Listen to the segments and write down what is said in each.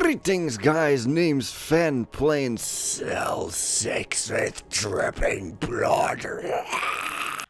Greetings, guys. Name's Fen, playing Cell 6 with dripping blood.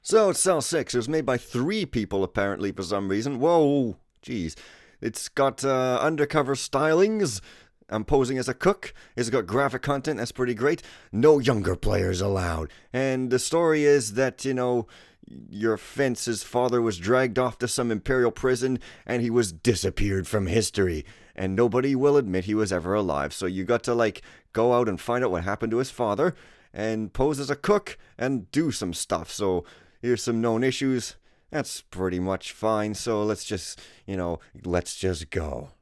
So, Cell 6 it was made by 3 people, apparently, for some reason. Whoa, jeez. It's got undercover stylings. I'm posing as a cook. It's got graphic content, that's pretty great. No younger players allowed. And the story is that, you know, your Fence's father was dragged off to some imperial prison, and he was disappeared from history. And nobody will admit he was ever alive. So you got to, like, go out and find out what happened to his father, and pose as a cook, and do some stuff. So here's some known issues. That's pretty much fine. So let's just, you know, let's just go.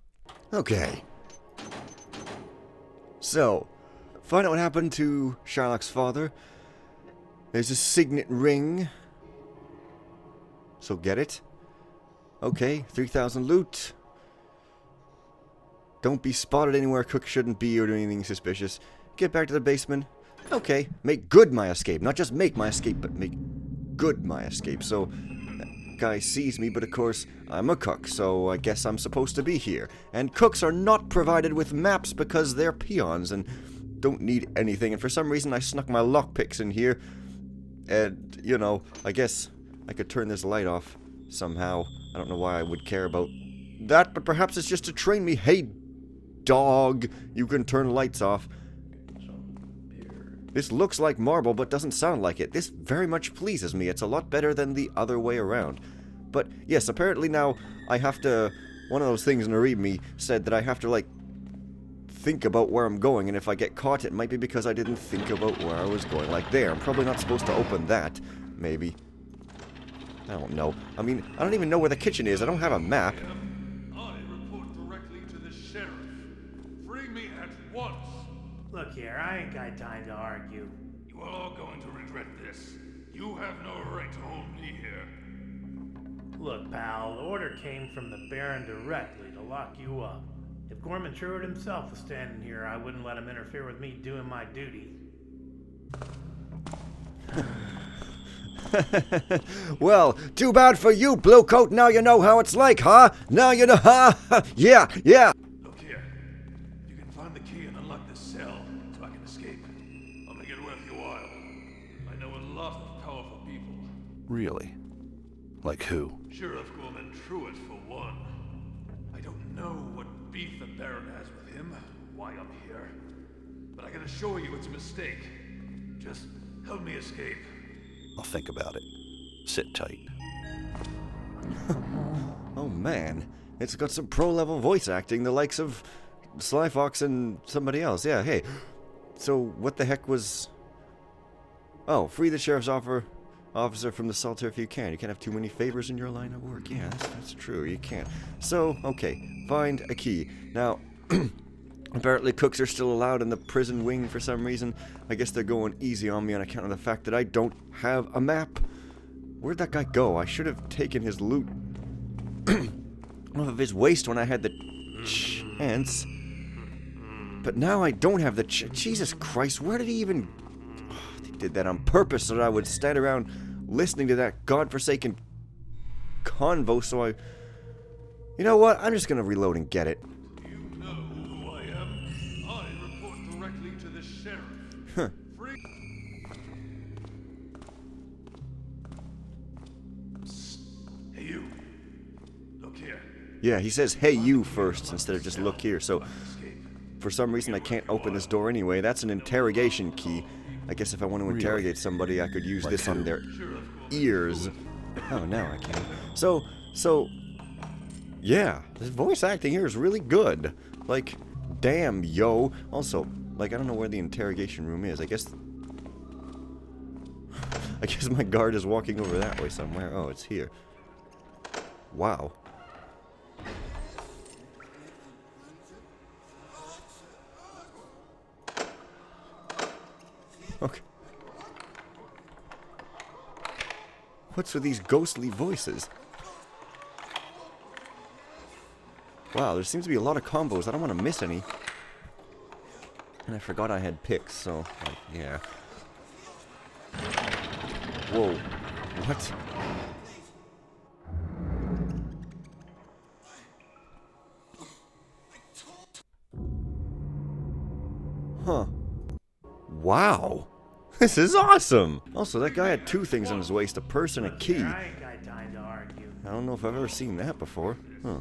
Okay. So, find out what happened to Shylock's father. There's a signet ring. So get it. Okay, 3,000 loot. Don't be spotted anywhere Cook shouldn't be or do anything suspicious. Get back to the basement. Okay, make good my escape. Not just make my escape, but make good my escape. So, that guy sees me, but of course, I'm a cook, so I guess I'm supposed to be here. And cooks are not provided with maps because they're peons and don't need anything. And for some reason, I snuck my lockpicks in here. And, you know, I guess I could turn this light off somehow. I don't know why I would care about that, but perhaps it's just to train me. Hey, dog, you can turn lights off. This looks like marble, but doesn't sound like it. This very much pleases me. It's a lot better than the other way around. But, yes, apparently now I have to... One of those things in the readme said that I have to, like, think about where I'm going, and if I get caught, it might be because I didn't think about where I was going. Like there, I'm probably not supposed to open that. Maybe. I don't know. I mean, I don't even know where the kitchen is. I don't have a map. I report directly to the sheriff. Free me at once. Look here, I ain't got time to argue. You are all going to regret this. You have no right to hold me here. Look, pal, the order came from the Baron directly to lock you up. If Gorman Truitt himself was standing here, I wouldn't let him interfere with me doing my duty. Well, too bad for you, Bluecoat. Now you know how it's like, huh? Now you know, huh? Yeah. Look here. You can find the key and unlock this cell so I can escape. I'll make it worth your while. I know a lot of powerful people. Really? Like who? Sheriff Gorman Truitt, for one. I don't know what beef the Baron has with him, why I'm here. But I can assure you it's a mistake. Just help me escape. I'll think about it. Sit tight. Oh man, it's got some pro-level voice acting, the likes of Sly Fox and somebody else. Yeah, hey. So what the heck was... Oh, free the sheriff's officer from the Salter if you can. You can't have too many favors in your line of work. Yeah, that's true. You can't. So, okay. Find a key. Now, apparently cooks are still allowed in the prison wing for some reason. I guess they're going easy on me on account of the fact that I don't have a map. Where'd that guy go? I should have taken his loot off of his waist when I had the chance. But now I don't have the Jesus Christ, where did he even... Oh, they did that on purpose so that I would stand around listening to that godforsaken convo, so I... You know what? I'm just gonna reload and get it. You know who I am. I report directly to the sheriff. Huh. Free... Psst. Hey, you. Look here. Yeah, he says, hey you first, instead of just look here, so... For some reason I can't open this door anyway. That's an interrogation key. I guess if I want to interrogate somebody, I could use this on their ears. Oh, now I can. So... Yeah, this voice acting here is really good. Like, damn, yo. Also, like, I don't know where the interrogation room is. I guess my guard is walking over that way somewhere. Oh, it's here. Wow. Okay. What's with these ghostly voices? Wow, there seems to be a lot of combos. I don't want to miss any. And I forgot I had picks, so, like, yeah. Whoa. What? Huh. Wow. This is awesome! Also, that guy had 2 things on his waist, a purse and a key. I ain't got time to argue. I don't know if I've ever seen that before. Huh.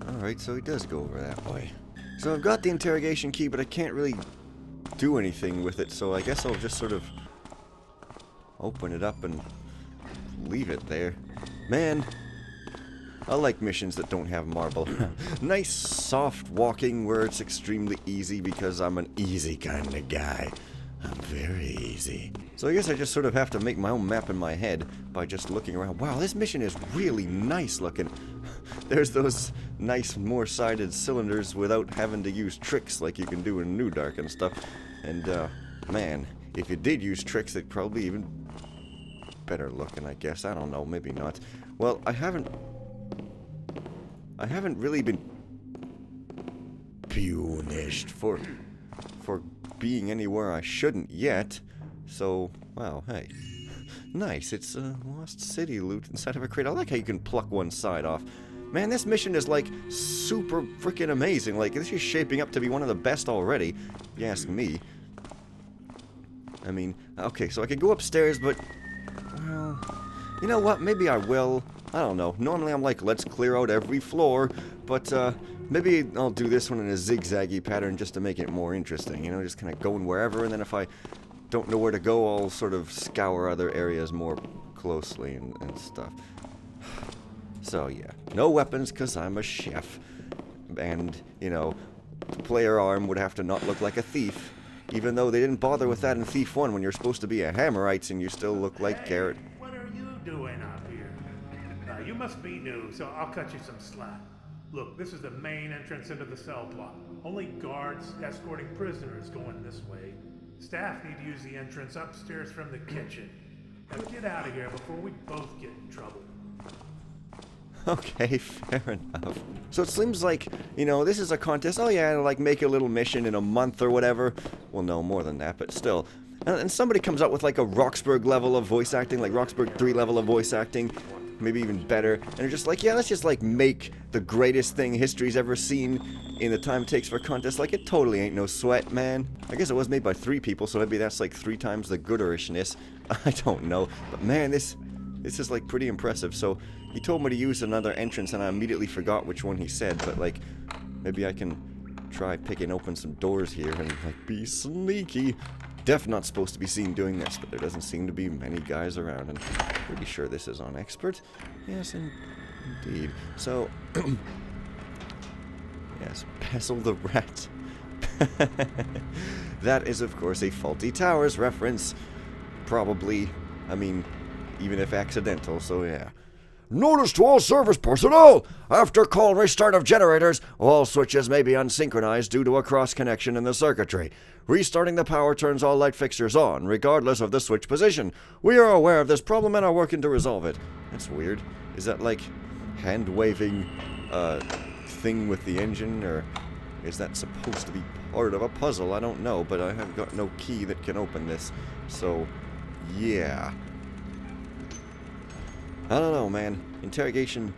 Alright, so he does go over that way. So I've got the interrogation key, but I can't really do anything with it, so I guess I'll just sort of open it up and leave it there. Man, I like missions that don't have marble. Nice, soft walking where it's extremely easy because I'm an easy kind of guy. I'm very easy. So I guess I just sort of have to make my own map in my head by just looking around. Wow, this mission is really nice looking. There's those nice more-sided cylinders without having to use tricks like you can do in New Dark and stuff. And, man, if you did use tricks, they'd probably even better looking, I guess. I don't know, maybe not. Well, I haven't really been punished for being anywhere I shouldn't yet. So, wow, hey. Nice, it's a lost city loot inside of a crate. I like how you can pluck one side off. Man, this mission is, like, super freaking amazing. Like, this is shaping up to be one of the best already, if you ask me. I mean, okay, so I could go upstairs, but, well, you know what? Maybe I will. I don't know. Normally I'm like, let's clear out every floor, but, maybe I'll do this one in a zigzaggy pattern just to make it more interesting, you know, just kind of going wherever, and then if I don't know where to go, I'll sort of scour other areas more closely and stuff. So, yeah. No weapons, because I'm a chef. And, you know, the player arm would have to not look like a thief. Even though they didn't bother with that in Thief 1 when you're supposed to be a Hammerites and you still look like Garrett. What are you doing up here? You must be new, so I'll cut you some slack. Look, this is the main entrance into the cell block. Only guards escorting prisoners going this way. Staff need to use the entrance upstairs from the kitchen. Now get out of here before we both get in trouble. Okay, fair enough. So it seems like, you know, this is a contest. Oh yeah, like make a little mission in a month or whatever. Well, no, more than that, but still. And somebody comes up with like a Roxburgh level of voice acting, like Roxburgh 3 level of voice acting, maybe even better. And they're just like, yeah, let's just like make the greatest thing history's ever seen in the time it takes for a contest. Like, it totally ain't no sweat, man. I guess it was made by 3 people, so maybe that's like 3 times the gooderishness. I don't know. But man, this is like pretty impressive. So he told me to use another entrance and I immediately forgot which one he said, but like maybe I can try picking open some doors here and like be sneaky. Def not supposed to be seen doing this, but there doesn't seem to be many guys around, and I'm pretty sure this is on expert. Yes, indeed. So yes, Basil the Rat. That is of course a Faulty Towers reference. Probably, I mean, even if accidental, so yeah. Notice to all service personnel! After call restart of generators, all switches may be unsynchronized due to a cross-connection in the circuitry. Restarting the power turns all light fixtures on, regardless of the switch position. We are aware of this problem and are working to resolve it. That's weird. Is that like hand-waving thing with the engine, or is that supposed to be part of a puzzle? I don't know, but I have got no key that can open this, so yeah. I don't know, man. Interrogation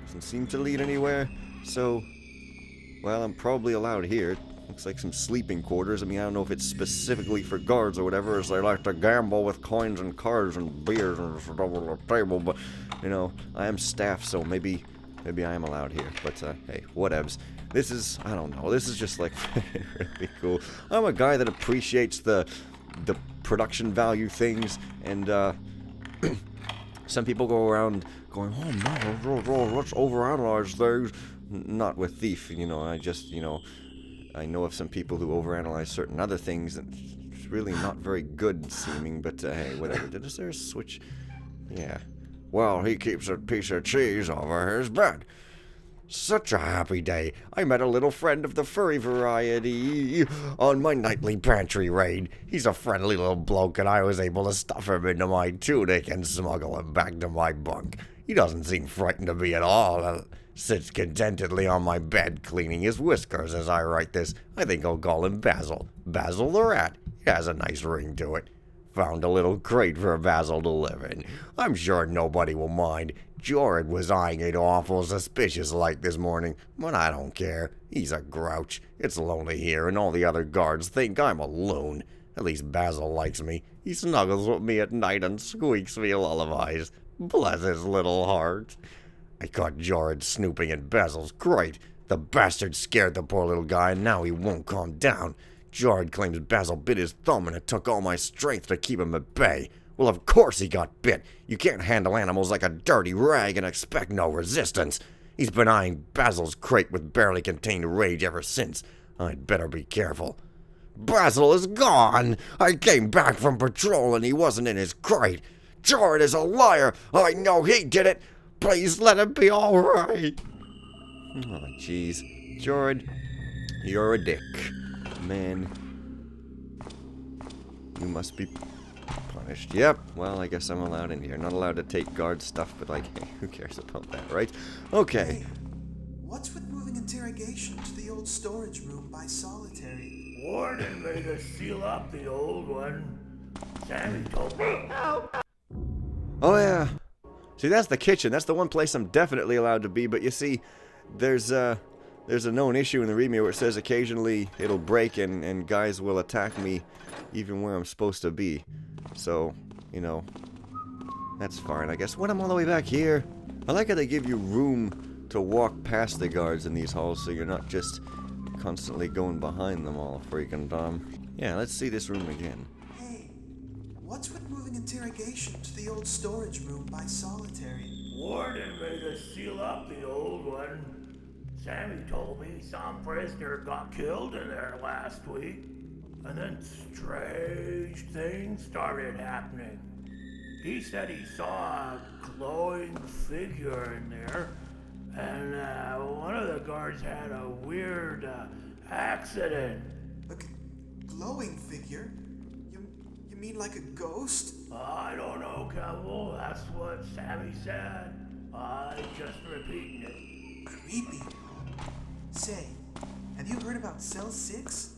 doesn't seem to lead anywhere, so, well, I'm probably allowed here. Looks like some sleeping quarters. I mean, I don't know if it's specifically for guards or whatever, as they like to gamble with coins and cards and beers and stuff on the table, but, you know, I am staff, so maybe I am allowed here, but, hey, whatevs. This is, I don't know, this is just, like, really cool. I'm a guy that appreciates the production value things, and, some people go around going, oh no, let's overanalyze things. Not with Thief, you know, I just, you know, I know of some people who overanalyze certain other things, and it's really not very good seeming, but hey, whatever. Is there a switch? Yeah. Well, he keeps a piece of cheese over his bed. Such a happy day. I met a little friend of the furry variety on my nightly pantry raid. He's a friendly little bloke, and I was able to stuff him into my tunic and smuggle him back to my bunk. He doesn't seem frightened of me at all. Sits contentedly on my bed, cleaning his whiskers as I write this. I think I'll call him Basil. Basil the Rat. It has a nice ring to it. found a little crate for Basil to live in. I'm sure nobody will mind. Jared was eyeing it awful suspicious like this morning, but I don't care. He's a grouch. It's lonely here, and all the other guards think I'm a loon. At least Basil likes me. He snuggles with me at night and squeaks me lullabies. Bless his little heart. I caught Jared snooping in Basil's crate. The bastard scared the poor little guy, and now he won't calm down. Jared claims Basil bit his thumb, and it took all my strength to keep him at bay. Well, of course he got bit. You can't handle animals like a dirty rag and expect no resistance. He's been eyeing Basil's crate with barely contained rage ever since. I'd better be careful. Basil is gone! I came back from patrol and he wasn't in his crate. Jared is a liar! I know he did it! Please let him be alright! Oh, jeez. Jared, you're a dick. Man. You must be punished. Yep. Well, I guess I'm allowed in here. Not allowed to take guard stuff, but like, hey, who cares about that, right? Okay. Hey, what's with moving interrogation to the old storage room by Solitary? Warden made us seal up the old one. Sammy told me. Oh, yeah. See, that's the kitchen. That's the one place I'm definitely allowed to be, but you see, there's a known issue in the readme where it says occasionally it'll break and guys will attack me even where I'm supposed to be. So, you know, that's fine, I guess. When I'm all the way back here, I like how they give you room to walk past the guards in these halls so you're not just constantly going behind them all freaking time. Yeah, let's see this room again. Hey, what's with moving interrogation to the old storage room by Solitary? Warden made us seal up the old one. Sammy told me some prisoner got killed in there last week. And then strange things started happening. He said he saw a glowing figure in there. And one of the guards had a weird accident. A glowing figure? You mean like a ghost? I don't know, Campbell. That's what Sammy said. I just repeating it. Creepy. Say, have you heard about Cell 6?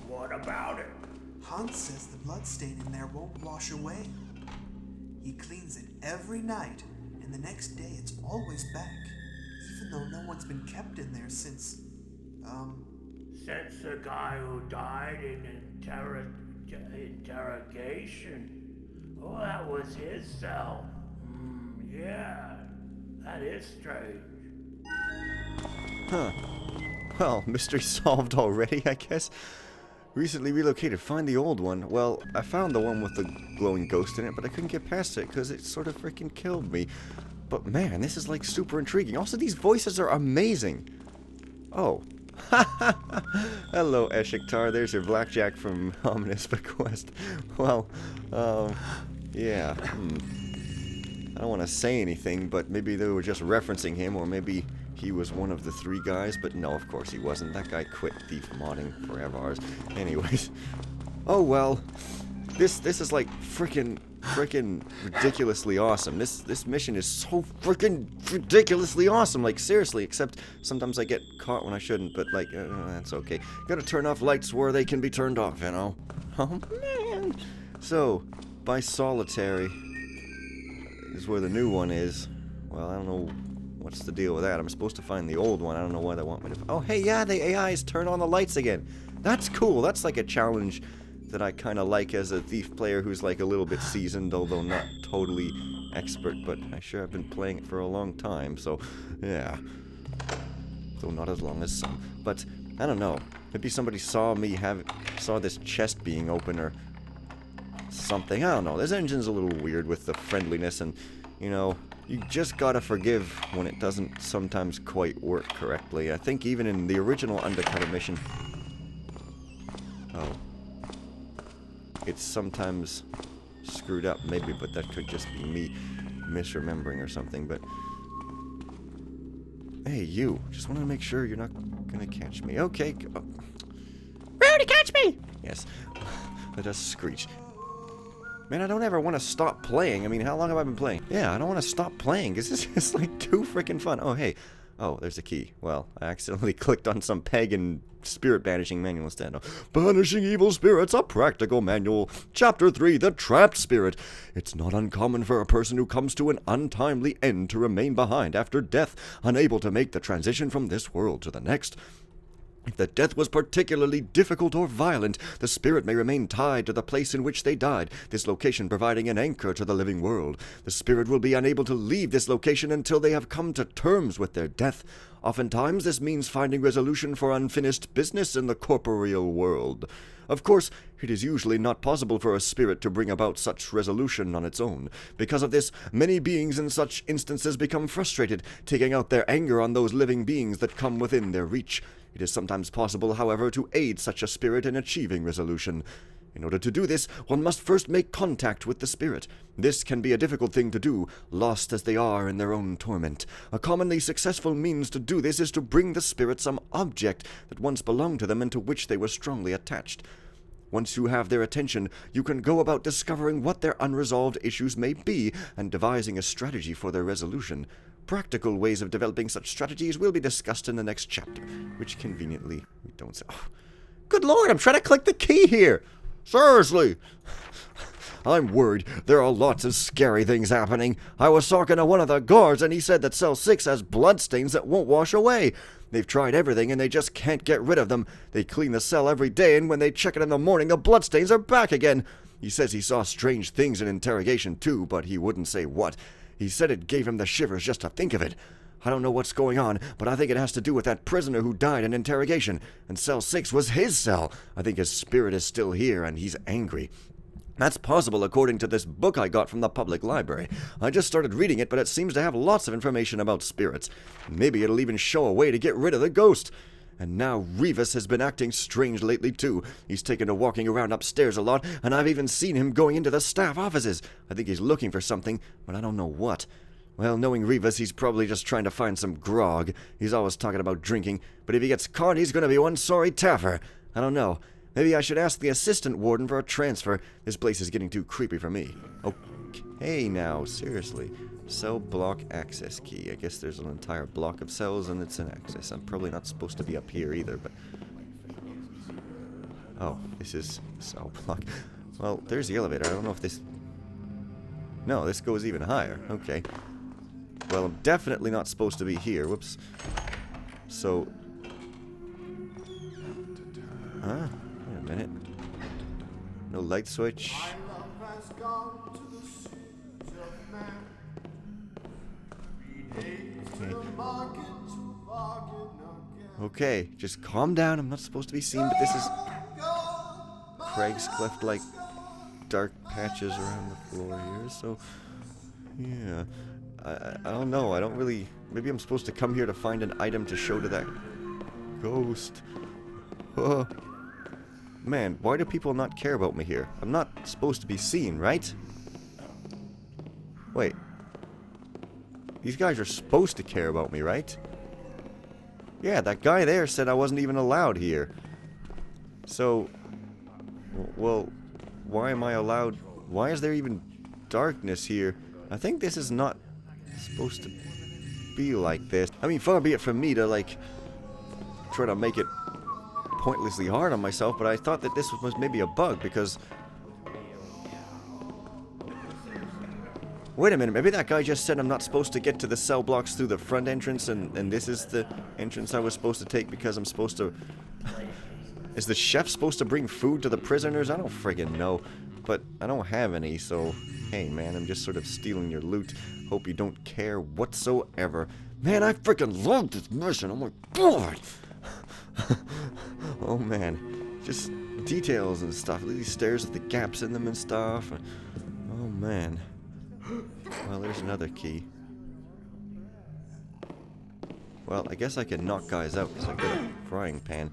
What about it? Hans says the bloodstain in there won't wash away. He cleans it every night, and the next day it's always back, even though no one's been kept in there since, Since the guy who died in interrogation. Oh, that was his cell. Yeah, that is strange. Huh. Well, mystery solved already, I guess. Recently relocated. Find the old one. Well, I found the one with the glowing ghost in it, but I couldn't get past it because it sort of freaking killed me. But man, this is like super intriguing. Also, these voices are amazing. Oh. Hello, Eshiktar. There's your blackjack from Ominous Bequest. Well, yeah. I don't want to say anything, but maybe they were just referencing him, or maybe he was one of the three guys, but no, of course he wasn't. That guy quit thief modding forever. Anyways. Oh well. This is like freaking ridiculously awesome. This mission is so freaking ridiculously awesome. Like seriously, except sometimes I get caught when I shouldn't, but like that's okay. Gotta turn off lights where they can be turned off, you know. Oh man. So, by Solitary is where the new one is. Well, I don't know what's the deal with that. I'm supposed to find the old one. I don't know why they want me to. Oh, hey, yeah, the AIs turn on the lights again. That's cool. That's like a challenge that I kind of like as a thief player who's like a little bit seasoned, although not totally expert. But I sure have been playing it for a long time, so yeah. Though not as long as some. But I don't know. Maybe somebody saw this chest being open or something. I don't know. This engine's a little weird with the friendliness, and you know, you just gotta forgive when it doesn't sometimes quite work correctly. I think even in the original Undercover mission, it's sometimes screwed up, maybe, but that could just be me misremembering or something. But hey, you! Just wanted to make sure you're not gonna catch me. Okay. Rarity, catch me! Yes. Let us screech. Man, I don't ever want to stop playing. I mean, how long have I been playing? Yeah, I don't want to stop playing because this is like too freaking fun. Oh, hey, Oh, there's a key. Well, I accidentally clicked on some pagan spirit banishing manual instead. Banishing Evil Spirits, a practical manual. Chapter 3, The Trapped Spirit. It's not uncommon for a person who comes to an untimely end to remain behind after death, unable to make the transition from this world to the next. If the death was particularly difficult or violent, the spirit may remain tied to the place in which they died, this location providing an anchor to the living world. The spirit will be unable to leave this location until they have come to terms with their death. Oftentimes, this means finding resolution for unfinished business in the corporeal world. Of course, it is usually not possible for a spirit to bring about such resolution on its own. Because of this, many beings in such instances become frustrated, taking out their anger on those living beings that come within their reach. It is sometimes possible, however, to aid such a spirit in achieving resolution. In order to do this, one must first make contact with the spirit. This can be a difficult thing to do, lost as they are in their own torment. A commonly successful means to do this is to bring the spirit some object that once belonged to them and to which they were strongly attached. Once you have their attention, you can go about discovering what their unresolved issues may be and devising a strategy for their resolution. Practical ways of developing such strategies will be discussed in the next chapter, which conveniently we don't say. Oh, good lord, I'm trying to click the key here! Seriously! I'm worried. There are lots of scary things happening. I was talking to one of the guards and he said that cell 6 has bloodstains that won't wash away. They've tried everything and they just can't get rid of them. They clean the cell every day and when they check it in the morning, the bloodstains are back again. He says he saw strange things in interrogation too, but he wouldn't say what. He said it gave him the shivers just to think of it. I don't know what's going on, but I think it has to do with that prisoner who died in interrogation, and cell 6 was his cell. I think his spirit is still here, and he's angry. That's possible according to this book I got from the public library. I just started reading it, but it seems to have lots of information about spirits. Maybe it'll even show a way to get rid of the ghost. And now Revis has been acting strange lately, too. He's taken to walking around upstairs a lot, and I've even seen him going into the staff offices. I think he's looking for something, but I don't know what. Well, knowing Revis, he's probably just trying to find some grog. He's always talking about drinking, but if he gets caught, he's going to be one sorry Taffer. I don't know. Maybe I should ask the assistant warden for a transfer. This place is getting too creepy for me. Okay, now, seriously. Cell block access key. I guess there's an entire block of cells and it's an access. I'm probably not supposed to be up here either, but... Oh, this is cell block. Well, there's the elevator. I don't know if this... No, this goes even higher. Okay. Well, I'm definitely not supposed to be here. Whoops. So... Huh? Wait a minute. No light switch. Okay, just calm down. I'm not supposed to be seen, but this is Craig's cleft like dark patches around the floor here, so yeah. I don't know. I don't really... Maybe I'm supposed to come here to find an item to show to that ghost. Man, why do people not care about me here? I'm not supposed to be seen, right? Wait. These guys are supposed to care about me, right? Yeah, that guy there said I wasn't even allowed here. So, well, why am I allowed? Why is there even darkness here? I think this is not supposed to be like this. I mean, far be it from me to, like, try to make it pointlessly hard on myself, but I thought that this was maybe a bug, because... Wait a minute, maybe that guy just said I'm not supposed to get to the cell blocks through the front entrance, and this is the entrance I was supposed to take because I'm supposed to... Is the chef supposed to bring food to the prisoners? I don't friggin' know. But I don't have any, so... Hey, man, I'm just sort of stealing your loot. Hope you don't care whatsoever. Man, I freaking love this mission. Oh my god! Oh, man. Just details and stuff. These stairs with the gaps in them and stuff. Oh, man. Well, there's another key. Well, I guess I can knock guys out because I've got a frying pan.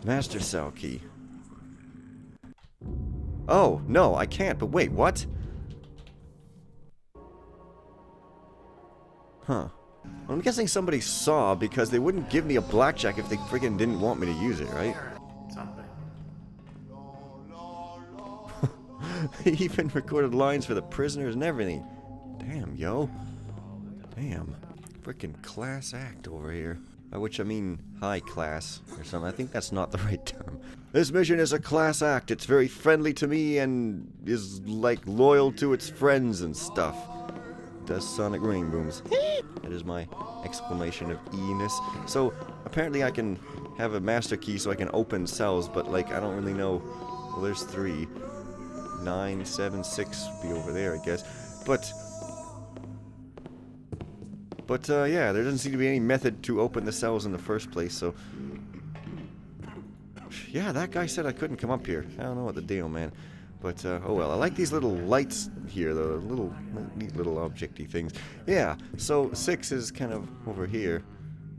Master cell key. Oh, no, I can't. But wait, what? Huh. I'm guessing somebody saw because they wouldn't give me a blackjack if they friggin' didn't want me to use it, right? Something. He even recorded lines for the prisoners and everything. Damn, yo. Damn. frickin' class act over here. By which I mean high class or something. I think that's not the right term. This mission is a class act. It's very friendly to me and is like loyal to its friends and stuff. Does sonic ring booms. That is my exclamation of E-ness. So apparently I can have a master key so I can open cells, but like I don't really know. Well, there's 3. 9, 7, 6 would be over there, I guess. But yeah, there doesn't seem to be any method to open the cells in the first place, so... Yeah, that guy said I couldn't come up here. I don't know what the deal, man. But, oh well, I like these little lights here, the little, neat little objecty things. Yeah, so 6 is kind of over here.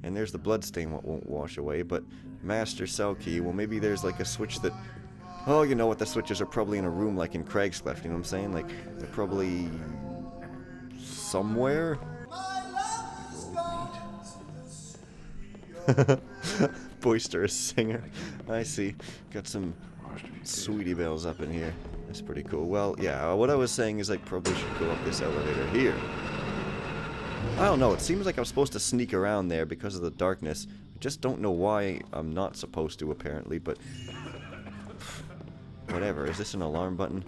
And there's the bloodstain what won't wash away, but master cell key, well maybe there's like a switch that... Oh, you know what, the switches are probably in a room like in Craig's Cleft, you know what I'm saying? Like, they're probably... somewhere? Boisterous singer. I see. Got some sweetie bells up in here. That's pretty cool. Well, yeah, what I was saying is I probably should go up this elevator here. I don't know, it seems like I'm supposed to sneak around there because of the darkness. I just don't know why I'm not supposed to, apparently, but... Whatever. Is this an alarm button?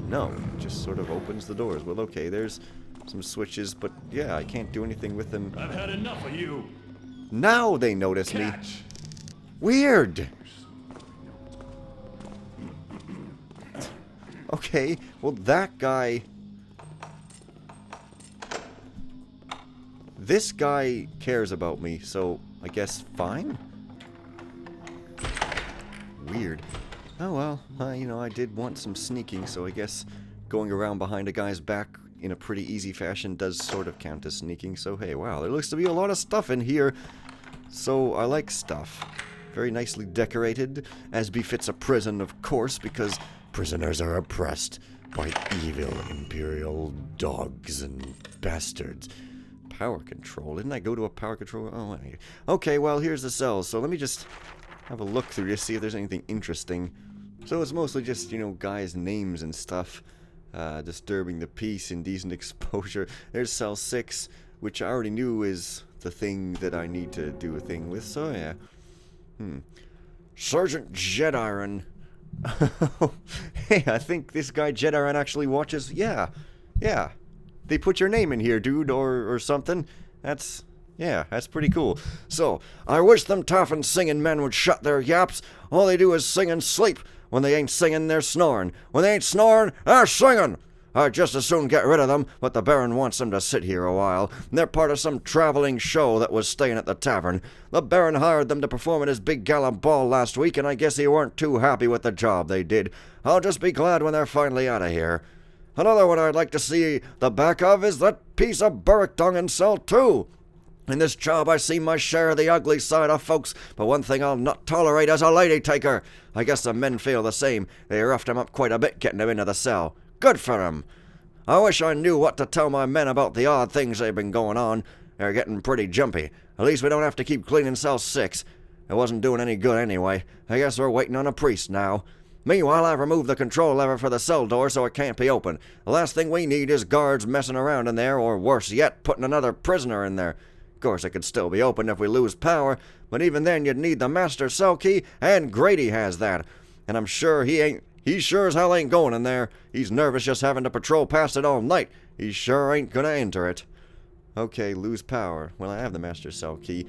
No, it just sort of opens the doors. Well, okay, there's some switches, but yeah, I can't do anything with them. I've had enough of you. Now they notice me. Catch. Weird. Okay, well that guy... This guy cares about me, so I guess fine? Weird. Oh well, you know, I did want some sneaking, so I guess going around behind a guy's back in a pretty easy fashion does sort of count as sneaking, so hey, wow, there looks to be a lot of stuff in here. So I like stuff. Very nicely decorated, as befits a prison, of course, because prisoners are oppressed by evil imperial dogs and bastards. Power control. Didn't I go to a power control? Oh, okay, well, here's the cells, so let me just have a look through to see if there's anything interesting. So it's mostly just, you know, guys' names and stuff. Disturbing the peace, indecent exposure. There's cell 6, which I already knew is the thing that I need to do a thing with, so yeah. Sergeant Jediron. Hey, I think this guy Jediron actually watches. Yeah. They put your name in here, dude, or something. That's pretty cool. So, I wish them tough and singing men would shut their yaps. All they do is sing and sleep. When they ain't singing, they're snoring. When they ain't snoring, they're singing. I'd just as soon get rid of them, but the Baron wants them to sit here a while. They're part of some traveling show that was staying at the tavern. The Baron hired them to perform at his big gala ball last week, and I guess he weren't too happy with the job they did. I'll just be glad when they're finally out of here. Another one I'd like to see the back of is that piece of Berwick dung in cell 2. In this job I see my share of the ugly side of folks, but one thing I'll not tolerate is a lady taker. I guess the men feel the same. They roughed him up quite a bit getting him into the cell. Good for him. I wish I knew what to tell my men about the odd things they've been going on. They're getting pretty jumpy. At least we don't have to keep cleaning cell 6. It wasn't doing any good anyway. I guess we're waiting on a priest now. Meanwhile, I've removed the control lever for the cell door so it can't be open. The last thing we need is guards messing around in there, or worse yet, putting another prisoner in there. Of course, it could still be open if we lose power, but even then you'd need the master cell key, and Grady has that. And I'm sure he sure as hell ain't going in there. He's nervous just having to patrol past it all night. He sure ain't gonna enter it. Okay, lose power. Well, I have the master cell key.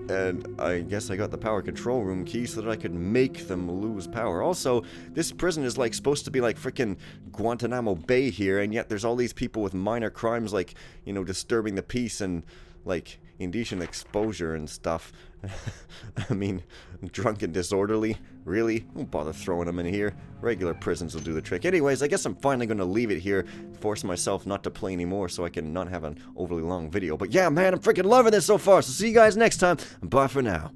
And I guess I got the power control room key so that I could make them lose power. Also, this prison is like supposed to be like frickin' Guantanamo Bay here, and yet there's all these people with minor crimes like, you know, disturbing the peace and like indecent exposure and stuff. I mean, drunk and disorderly? Really? Don't bother throwing them in here. Regular prisons will do the trick. Anyways, I guess I'm finally going to leave it here. Force myself not to play anymore so I can not have an overly long video. But yeah, man, I'm freaking loving this so far. So see you guys next time. Bye for now.